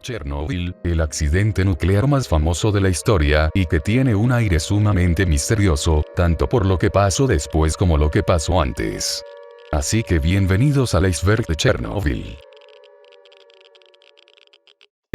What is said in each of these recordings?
Chernobyl, el accidente nuclear más famoso de la historia y que tiene un aire sumamente misterioso, tanto por lo que pasó después como lo que pasó antes. Así que bienvenidos al iceberg de Chernobyl.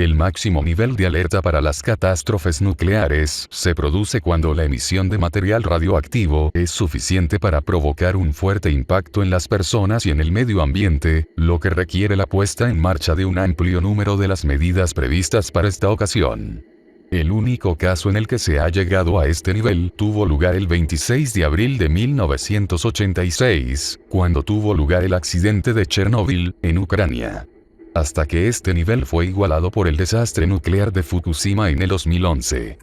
El máximo nivel de alerta para las catástrofes nucleares se produce cuando la emisión de material radioactivo es suficiente para provocar un fuerte impacto en las personas y en el medio ambiente, lo que requiere la puesta en marcha de un amplio número de las medidas previstas para esta ocasión. El único caso en el que se ha llegado a este nivel tuvo lugar el 26 de abril de 1986, cuando tuvo lugar el accidente de Chernobyl, en Ucrania. Hasta que este nivel fue igualado por el desastre nuclear de Fukushima en el 2011.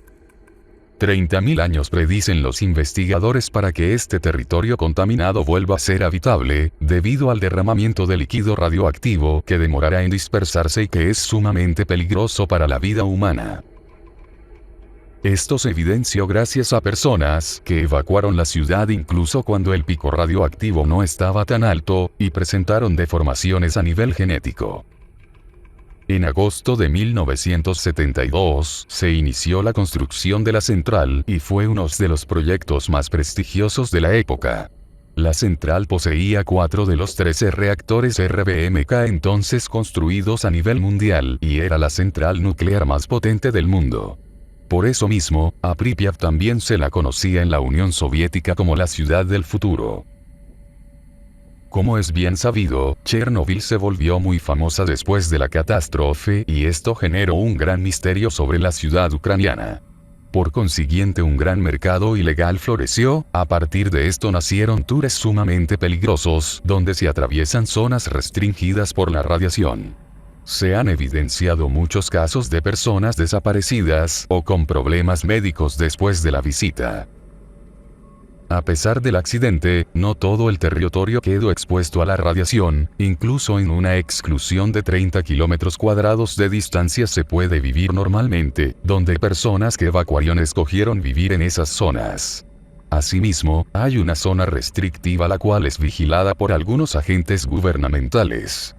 30.000 años predicen los investigadores para que este territorio contaminado vuelva a ser habitable, debido al derramamiento de líquido radioactivo que demorará en dispersarse y que es sumamente peligroso para la vida humana. Esto se evidenció gracias a personas que evacuaron la ciudad incluso cuando el pico radioactivo no estaba tan alto, y presentaron deformaciones a nivel genético. En agosto de 1972, se inició la construcción de la central y fue uno de los proyectos más prestigiosos de la época. La central poseía 4 de los 13 reactores RBMK entonces construidos a nivel mundial y era la central nuclear más potente del mundo. Por eso mismo, a Pripyat también se la conocía en la Unión Soviética como la ciudad del futuro. Como es bien sabido, Chernobyl se volvió muy famosa después de la catástrofe y esto generó un gran misterio sobre la ciudad ucraniana. Por consiguiente, un gran mercado ilegal floreció. A partir de esto nacieron tours sumamente peligrosos donde se atraviesan zonas restringidas por la radiación. Se han evidenciado muchos casos de personas desaparecidas o con problemas médicos después de la visita. A pesar del accidente, no todo el territorio quedó expuesto a la radiación, incluso en una exclusión de 30 kilómetros cuadrados de distancia se puede vivir normalmente, donde personas que evacuaron escogieron vivir en esas zonas. Asimismo, hay una zona restrictiva la cual es vigilada por algunos agentes gubernamentales.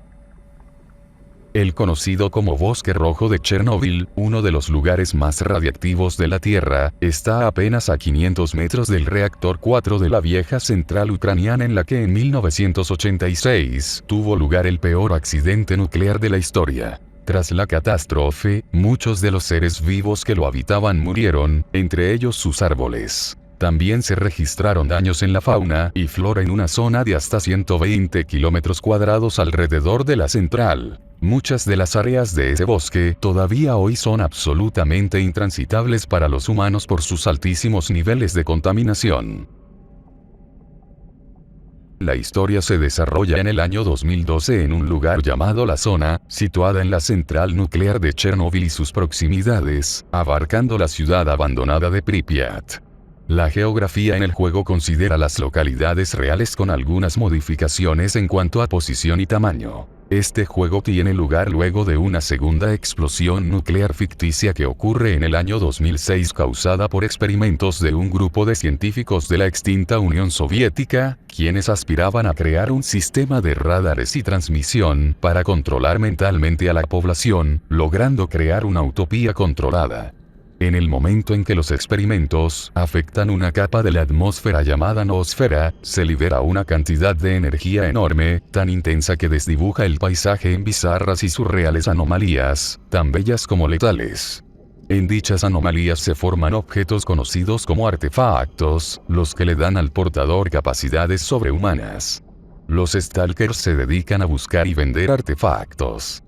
El conocido como Bosque Rojo de Chernobyl, uno de los lugares más radiactivos de la Tierra, está apenas a 500 metros del reactor 4 de la vieja central ucraniana en la que en 1986 tuvo lugar el peor accidente nuclear de la historia. Tras la catástrofe, muchos de los seres vivos que lo habitaban murieron, entre ellos sus árboles. También se registraron daños en la fauna y flora en una zona de hasta 120 kilómetros cuadrados alrededor de la central. Muchas de las áreas de ese bosque todavía hoy son absolutamente intransitables para los humanos por sus altísimos niveles de contaminación. La historia se desarrolla en el año 2012 en un lugar llamado La Zona, situada en la central nuclear de Chernobyl y sus proximidades, abarcando la ciudad abandonada de Pripyat. La geografía en el juego considera las localidades reales con algunas modificaciones en cuanto a posición y tamaño. Este juego tiene lugar luego de una segunda explosión nuclear ficticia que ocurre en el año 2006 causada por experimentos de un grupo de científicos de la extinta Unión Soviética, quienes aspiraban a crear un sistema de radares y transmisión para controlar mentalmente a la población, logrando crear una utopía controlada. En el momento en que los experimentos afectan una capa de la atmósfera llamada noosfera, se libera una cantidad de energía enorme, tan intensa que desdibuja el paisaje en bizarras y surreales anomalías, tan bellas como letales. En dichas anomalías se forman objetos conocidos como artefactos, los que le dan al portador capacidades sobrehumanas. Los stalkers se dedican a buscar y vender artefactos.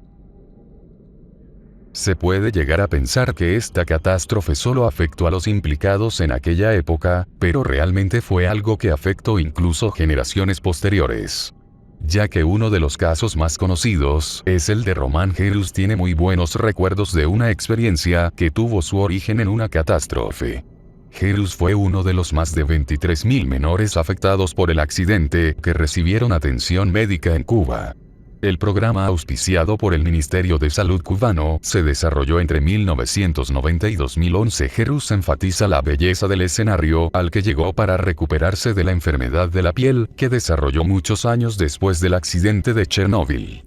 Se puede llegar a pensar que esta catástrofe solo afectó a los implicados en aquella época, pero realmente fue algo que afectó incluso generaciones posteriores. Ya que uno de los casos más conocidos es el de Roman Gerus, tiene muy buenos recuerdos de una experiencia que tuvo su origen en una catástrofe. Gerus fue uno de los más de 23.000 menores afectados por el accidente que recibieron atención médica en Cuba. El programa auspiciado por el Ministerio de Salud cubano se desarrolló entre 1990 y 2011. Gerus enfatiza la belleza del escenario al que llegó para recuperarse de la enfermedad de la piel que desarrolló muchos años después del accidente de Chernobyl.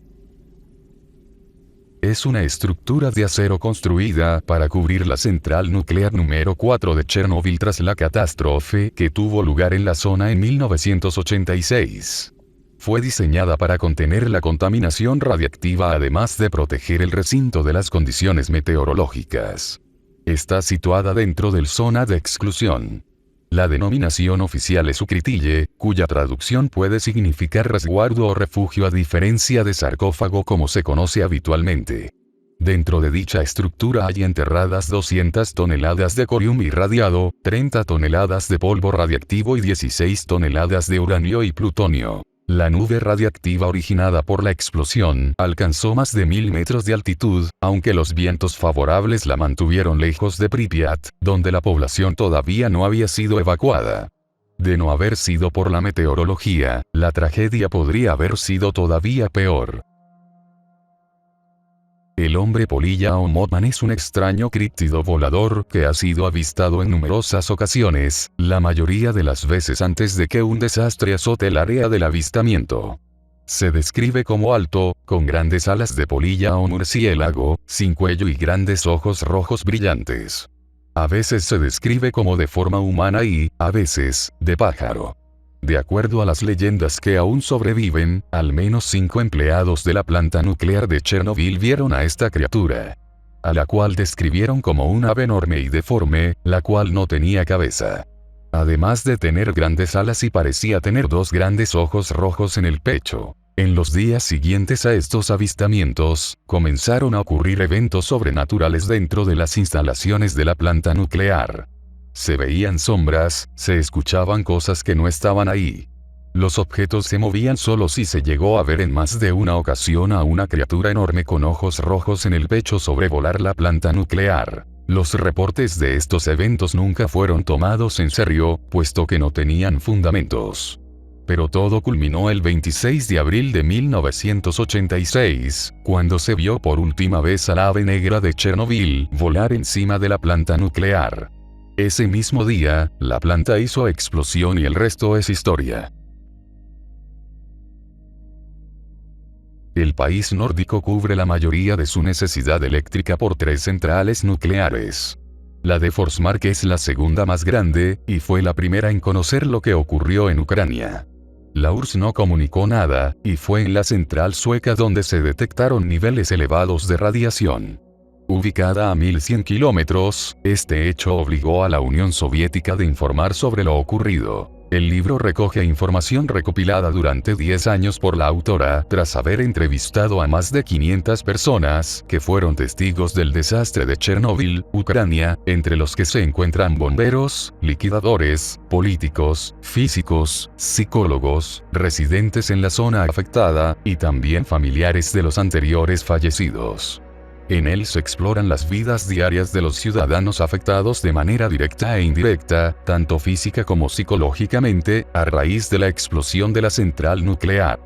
Es una estructura de acero construida para cubrir la central nuclear número 4 de Chernóbil tras la catástrofe que tuvo lugar en la zona en 1986. Fue diseñada para contener la contaminación radiactiva además de proteger el recinto de las condiciones meteorológicas. Está situada dentro del zona de exclusión. La denominación oficial es Ukritille, cuya traducción puede significar resguardo o refugio a diferencia de sarcófago como se conoce habitualmente. Dentro de dicha estructura hay enterradas 200 toneladas de corium irradiado, 30 toneladas de polvo radiactivo y 16 toneladas de uranio y plutonio. La nube radiactiva originada por la explosión alcanzó más de 1000 metros de altitud, aunque los vientos favorables la mantuvieron lejos de Pripyat, donde la población todavía no había sido evacuada. De no haber sido por la meteorología, la tragedia podría haber sido todavía peor. El hombre polilla o Mothman es un extraño críptido volador que ha sido avistado en numerosas ocasiones, la mayoría de las veces antes de que un desastre azote el área del avistamiento. Se describe como alto, con grandes alas de polilla o murciélago, sin cuello y grandes ojos rojos brillantes. A veces se describe como de forma humana y, a veces, de pájaro. De acuerdo a las leyendas que aún sobreviven, al menos 5 empleados de la planta nuclear de Chernobyl vieron a esta criatura, a la cual describieron como un ave enorme y deforme, la cual no tenía cabeza. Además de tener grandes alas y parecía tener 2 grandes ojos rojos en el pecho. En los días siguientes a estos avistamientos, comenzaron a ocurrir eventos sobrenaturales dentro de las instalaciones de la planta nuclear. Se veían sombras, se escuchaban cosas que no estaban ahí. Los objetos se movían solos y se llegó a ver en más de una ocasión a una criatura enorme con ojos rojos en el pecho sobrevolar la planta nuclear. Los reportes de estos eventos nunca fueron tomados en serio, puesto que no tenían fundamentos. Pero todo culminó el 26 de abril de 1986, cuando se vio por última vez al ave negra de Chernobyl volar encima de la planta nuclear. Ese mismo día, la planta hizo explosión y el resto es historia. El país nórdico cubre la mayoría de su necesidad eléctrica por 3 centrales nucleares. La de Forsmark es la segunda más grande, y fue la primera en conocer lo que ocurrió en Ucrania. La URSS no comunicó nada, y fue en la central sueca donde se detectaron niveles elevados de radiación. Ubicada a 1100 kilómetros, este hecho obligó a la Unión Soviética de informar sobre lo ocurrido. El libro recoge información recopilada durante 10 años por la autora, tras haber entrevistado a más de 500 personas que fueron testigos del desastre de Chernóbil, Ucrania, entre los que se encuentran bomberos, liquidadores, políticos, físicos, psicólogos, residentes en la zona afectada, y también familiares de los anteriores fallecidos. En él se exploran las vidas diarias de los ciudadanos afectados de manera directa e indirecta, tanto física como psicológicamente, a raíz de la explosión de la central nuclear.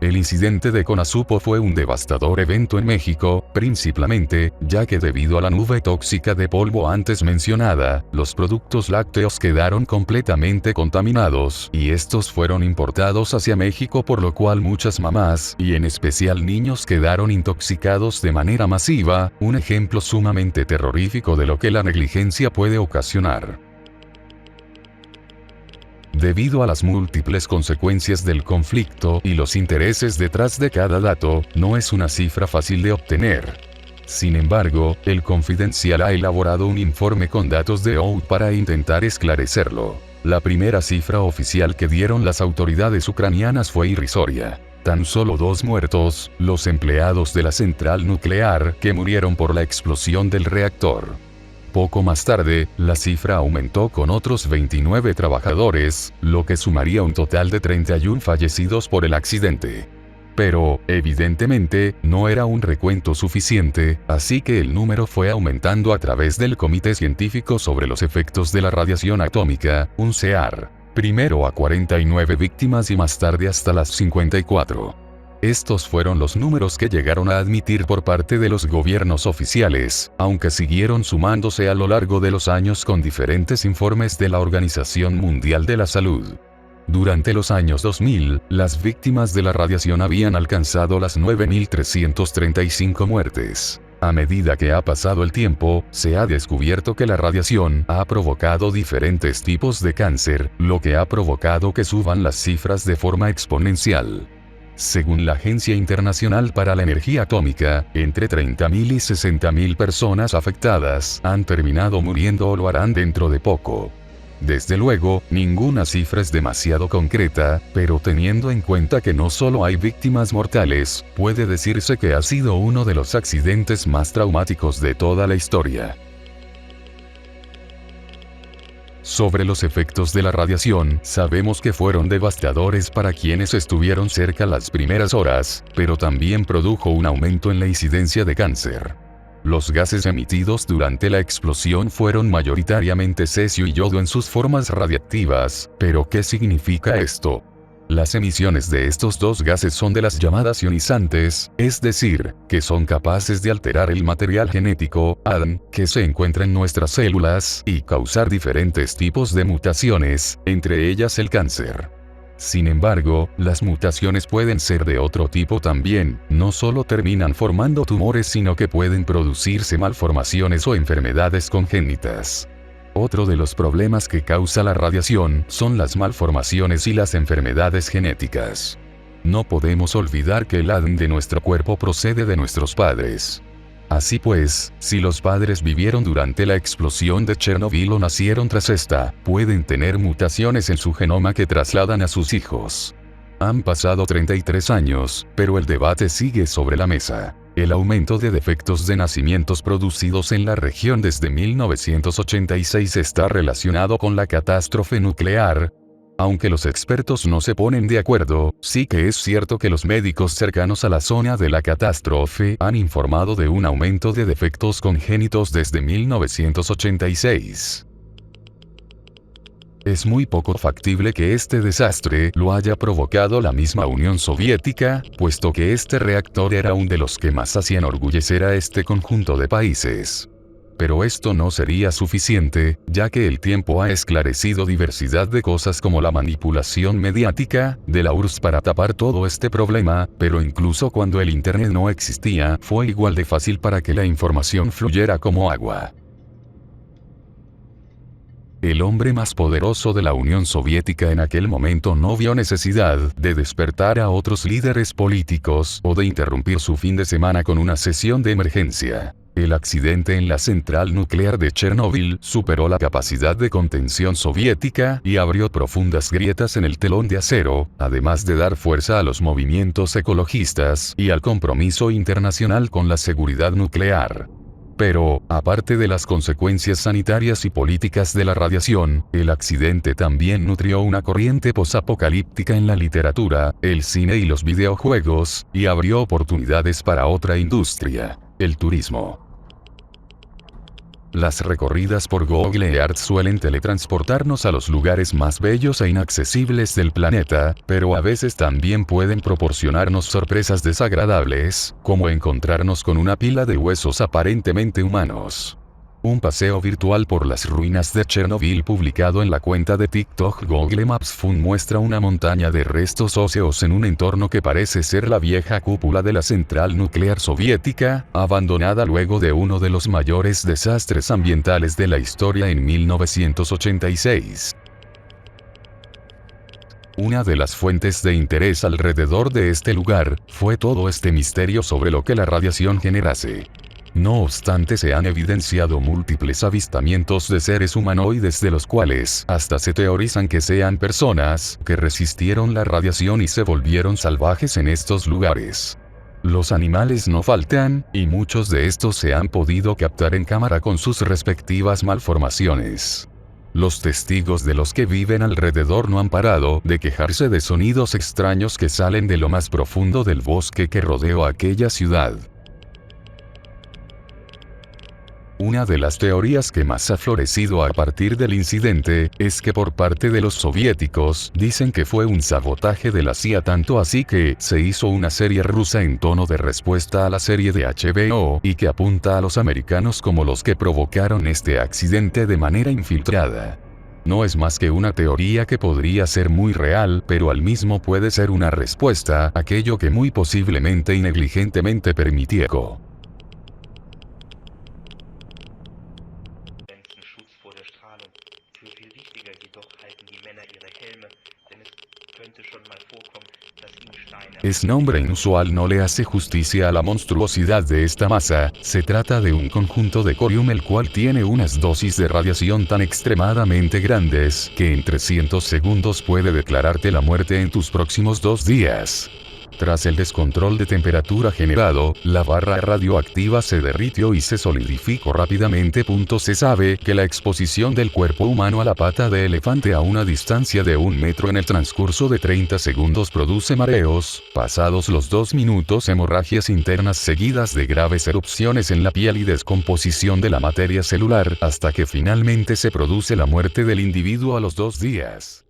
El incidente de Conasupo fue un devastador evento en México, principalmente, ya que debido a la nube tóxica de polvo antes mencionada, los productos lácteos quedaron completamente contaminados, y estos fueron importados hacia México, por lo cual muchas mamás, y en especial niños, quedaron intoxicados de manera masiva, un ejemplo sumamente terrorífico de lo que la negligencia puede ocasionar. Debido a las múltiples consecuencias del conflicto y los intereses detrás de cada dato, no es una cifra fácil de obtener. Sin embargo, el Confidencial ha elaborado un informe con datos de OUT para intentar esclarecerlo. La primera cifra oficial que dieron las autoridades ucranianas fue irrisoria. Tan solo 2 muertos, los empleados de la central nuclear, que murieron por la explosión del reactor. Poco más tarde, la cifra aumentó con otros 29 trabajadores, lo que sumaría un total de 31 fallecidos por el accidente. Pero, evidentemente, no era un recuento suficiente, así que el número fue aumentando a través del Comité Científico sobre los Efectos de la Radiación Atómica, un CEAR. Primero a 49 víctimas y más tarde hasta las 54. Estos fueron los números que llegaron a admitir por parte de los gobiernos oficiales, aunque siguieron sumándose a lo largo de los años con diferentes informes de la Organización Mundial de la Salud. Durante los años 2000, las víctimas de la radiación habían alcanzado las 9.335 muertes. A medida que ha pasado el tiempo, se ha descubierto que la radiación ha provocado diferentes tipos de cáncer, lo que ha provocado que suban las cifras de forma exponencial. Según la Agencia Internacional para la Energía Atómica, entre 30.000 y 60.000 personas afectadas han terminado muriendo o lo harán dentro de poco. Desde luego, ninguna cifra es demasiado concreta, pero teniendo en cuenta que no solo hay víctimas mortales, puede decirse que ha sido uno de los accidentes más traumáticos de toda la historia. Sobre los efectos de la radiación, sabemos que fueron devastadores para quienes estuvieron cerca las primeras horas, pero también produjo un aumento en la incidencia de cáncer. Los gases emitidos durante la explosión fueron mayoritariamente cesio y yodo en sus formas radiactivas, pero ¿qué significa esto? Las emisiones de estos dos gases son de las llamadas ionizantes, es decir, que son capaces de alterar el material genético, ADN, que se encuentra en nuestras células, y causar diferentes tipos de mutaciones, entre ellas el cáncer. Sin embargo, las mutaciones pueden ser de otro tipo también, no solo terminan formando tumores sino que pueden producirse malformaciones o enfermedades congénitas. Otro de los problemas que causa la radiación son las malformaciones y las enfermedades genéticas. No podemos olvidar que el ADN de nuestro cuerpo procede de nuestros padres. Así pues, si los padres vivieron durante la explosión de Chernobyl o nacieron tras esta, pueden tener mutaciones en su genoma que trasladan a sus hijos. Han pasado 33 años, pero el debate sigue sobre la mesa. El aumento de defectos de nacimientos producidos en la región desde 1986 está relacionado con la catástrofe nuclear. Aunque los expertos no se ponen de acuerdo, sí que es cierto que los médicos cercanos a la zona de la catástrofe han informado de un aumento de defectos congénitos desde 1986. Es muy poco factible que este desastre lo haya provocado la misma Unión Soviética, puesto que este reactor era uno de los que más hacían enorgullecer a este conjunto de países. Pero esto no sería suficiente, ya que el tiempo ha esclarecido diversidad de cosas como la manipulación mediática de la URSS para tapar todo este problema, pero incluso cuando el Internet no existía, fue igual de fácil para que la información fluyera como agua. El hombre más poderoso de la Unión Soviética en aquel momento no vio necesidad de despertar a otros líderes políticos o de interrumpir su fin de semana con una sesión de emergencia. El accidente en la central nuclear de Chernobyl superó la capacidad de contención soviética y abrió profundas grietas en el telón de acero, además de dar fuerza a los movimientos ecologistas y al compromiso internacional con la seguridad nuclear. Pero, aparte de las consecuencias sanitarias y políticas de la radiación, el accidente también nutrió una corriente posapocalíptica en la literatura, el cine y los videojuegos, y abrió oportunidades para otra industria, el turismo. Las recorridas por Google Earth suelen teletransportarnos a los lugares más bellos e inaccesibles del planeta, pero a veces también pueden proporcionarnos sorpresas desagradables, como encontrarnos con una pila de huesos aparentemente humanos. Un paseo virtual por las ruinas de Chernobyl publicado en la cuenta de TikTok Google Maps Fun muestra una montaña de restos óseos en un entorno que parece ser la vieja cúpula de la central nuclear soviética, abandonada luego de uno de los mayores desastres ambientales de la historia en 1986. Una de las fuentes de interés alrededor de este lugar fue todo este misterio sobre lo que la radiación generase. No obstante, se han evidenciado múltiples avistamientos de seres humanoides de los cuales hasta se teorizan que sean personas que resistieron la radiación y se volvieron salvajes en estos lugares. Los animales no faltan, y muchos de estos se han podido captar en cámara con sus respectivas malformaciones. Los testigos de los que viven alrededor no han parado de quejarse de sonidos extraños que salen de lo más profundo del bosque que rodeó aquella ciudad. Una de las teorías que más ha florecido a partir del incidente es que por parte de los soviéticos dicen que fue un sabotaje de la CIA, tanto así que se hizo una serie rusa en tono de respuesta a la serie de HBO y que apunta a los americanos como los que provocaron este accidente de manera infiltrada. no es más que una teoría que podría ser muy real, pero al mismo puede ser una respuesta a aquello que muy posiblemente y negligentemente permitieco. Es nombre inusual no le hace justicia a la monstruosidad de esta masa, se trata de un conjunto de corium el cual tiene unas dosis de radiación tan extremadamente grandes, que en 300 segundos puede declararte la muerte en tus próximos 2 días. Tras el descontrol de temperatura generado, la barra radioactiva se derritió y se solidificó rápidamente. Se sabe que la exposición del cuerpo humano a la pata de elefante a una distancia de 1 metro en el transcurso de 30 segundos produce mareos, pasados los 2 minutos hemorragias internas seguidas de graves erupciones en la piel y descomposición de la materia celular, hasta que finalmente se produce la muerte del individuo a los 2 días.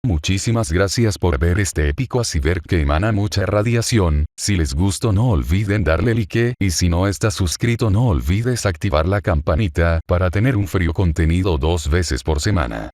Muchísimas gracias por ver este épico iceberg que emana mucha radiación. Si les gustó no olviden darle like, y si no estás suscrito no olvides activar la campanita, para tener un frío contenido 2 veces por semana.